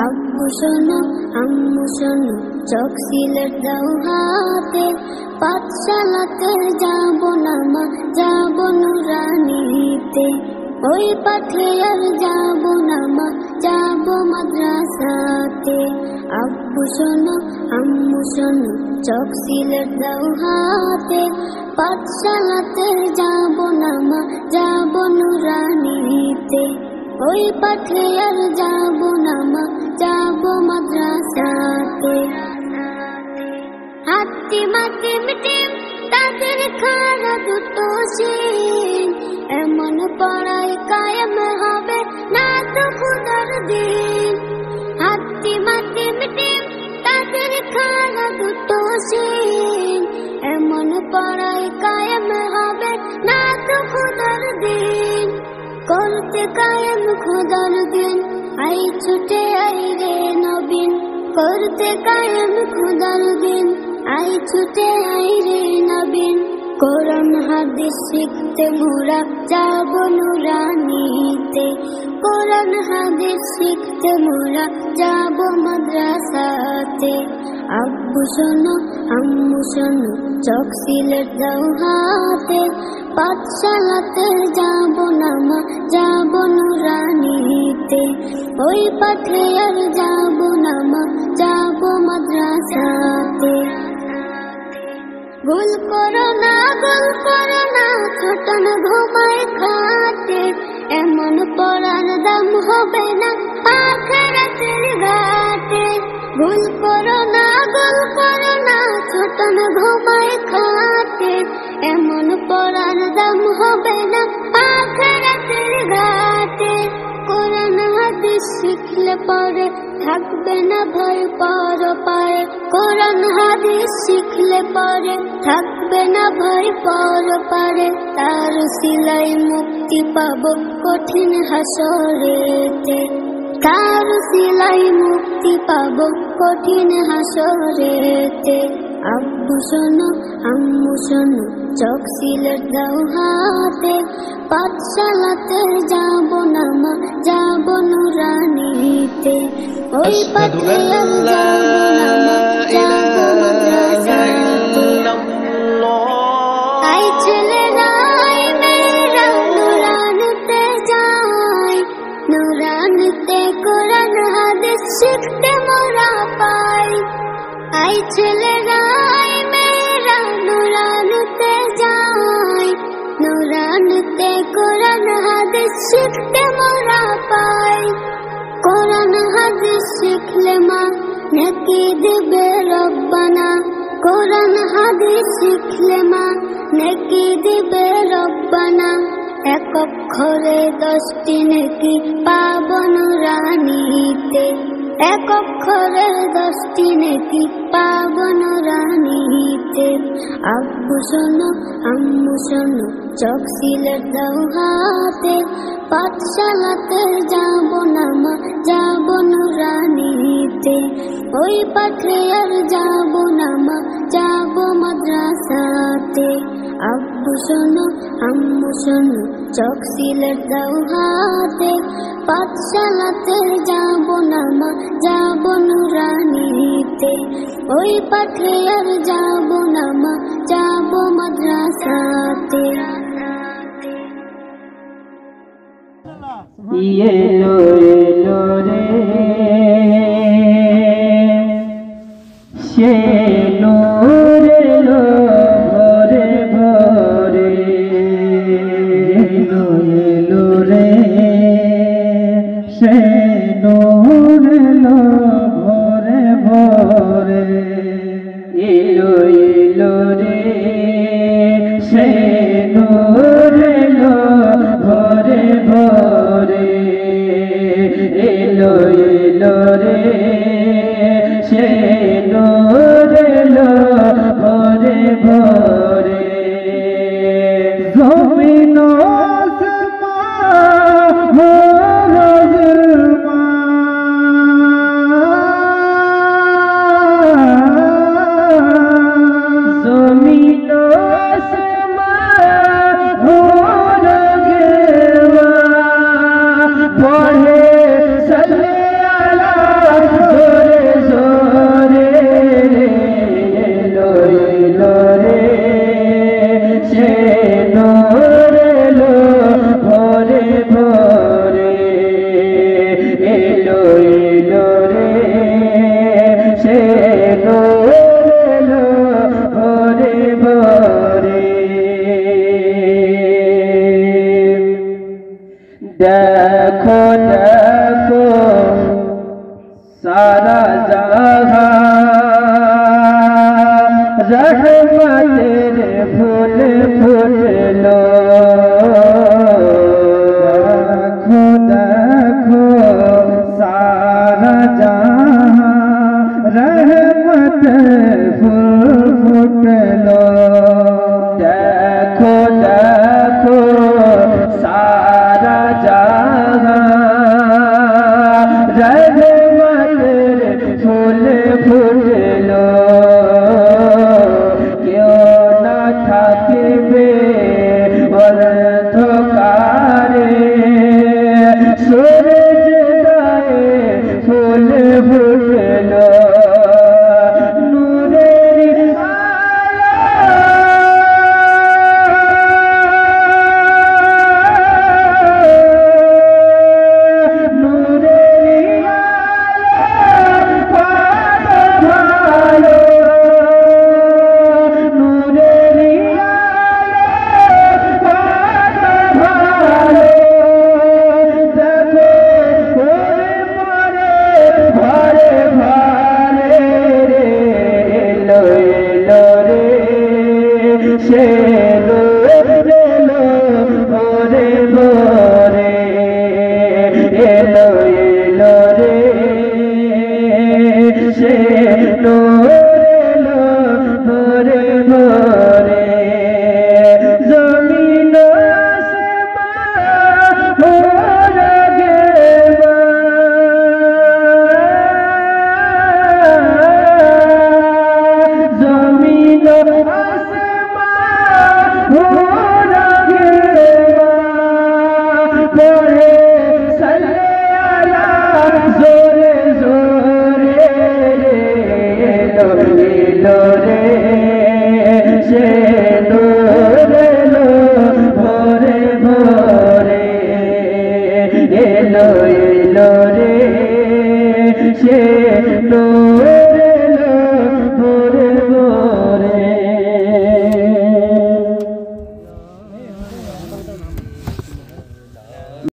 আব্বু শোনো আম্মু শোনো, চোখ সিলেট দাও হাতে, পাঠশালাতে যাবো না মা, যাবো নুরানিতে। ওই পাঠে আর যাবো না মা, যাবো মাদ্রাসাতে। আব্বু শোনো আম্মু শোনো, চোখ সিলেট দাও হাতে, পাঠশালাতে যাবো না মা, যাবো নুরানিতে। ওই পাঠে আর যাবো না মা, যাবো মাদ্রাসাতে। হাতি মাতি মিটিম তাদের খানা দুটো শিন, এমন পড়াই কায়েম হবে না তো খুদার দিন। হাতি মাতি মিটিম তাদের খানা দুটো শিন, এমন পড়াই কায়েম হবে না তো খুদার দিন। করতে কায়েম খুদার দিন, আই ছুটে আই রে নবীন। করতে কায়েম খুদার দিন, আই ছুটে আই রে নবীন। কোরআন হাদিস শিখতে মোরা যাবো নুরানিতে। কোরআন হাদিস শিখতে মোরা যাবো মাদ্রাসাতে। আব্বু শোনো আম্মু শোনো, চোখ সিলেট দাও হাতে, পাঠশালাতে যাবো না মা, যাবো নুরানিতে। ওই পাঠে আর যাবো না মা, যাবো মাদ্রাসাতে। ভুল করো না ছোট না ঘুমায় খাটে, এমন পড়ার দাম হবে না আখিরাতের ঘাটে। ভুল করো না ছোট না ঘুমায় খাটে, এমন পড়ার দাম হবে না আখিরাতের ঘাটে। কোরআন হাদিস শিখলে পরে থাকবে না ভয় পরপারে। কোরআন হাদিস শিখলে পরে থাকবে না ভয় পরপারে। তার সিলাই মুক্তি পাবো কঠিন হাসরেতে। তার সিলাই মুক্তি পাবো কঠিন হাসরেতে। আব্বু শোনো আম্মু শোনো, চোখ সিলেট দাও হাতে, পাঠশালাতে যাবো না মা, যাবো নুরানিতে। ওই পাঠে আর যাবো না মা, যাবো মাদ্রাসাতে। আই ছেলেরা আই মেয়েরা নুরানিতে যাই, নুরানিতে কোরআন হাদিস শিখতে মোরা পাই। আই ছেলেরা আই মেয়েরা নুরানিতে যাই, নুরানিতে কোরআন হাদিস শিখতে মোরা পাই। কোরআন হাদিস শিখলে মা নেকি দিবে রব্বানা। কোরআন হাদিস শিখলে মা নেকি দিবে রব্বানা। এক অক্ষরে 10টি নেকি পাবো নুরানিতে। এক অক্ষরে 10টি নেকি পাবো নুরানিতে। আব্বু শোনো আম্মু শোনো, চোখ সিলেট দাও হাতে, পাঠশালাতে যাবো না মা, যাবো নুরানিতে। ওই পাঠে আর যাবো না মা, যাবো মাদ্রাসাতে। আব্বু শোনো আম্মু শোনো, চোখ সিলেট দাও হাতে, পাঠশালাতে যাবো না মা, যাবো নুরানিতে। ওই পাঠে আর যাবো না মা, যাবো মাদ্রাসাতে। এলো এলো রে সে নূর এলো ভরে ভরে। এলো এলো রে সে নূর এলো ভরে ভরে। এলো এলো রে সে নূর এলো ভরে ভরে। এলো এলো রে সে নূর এলো দেখো দেখো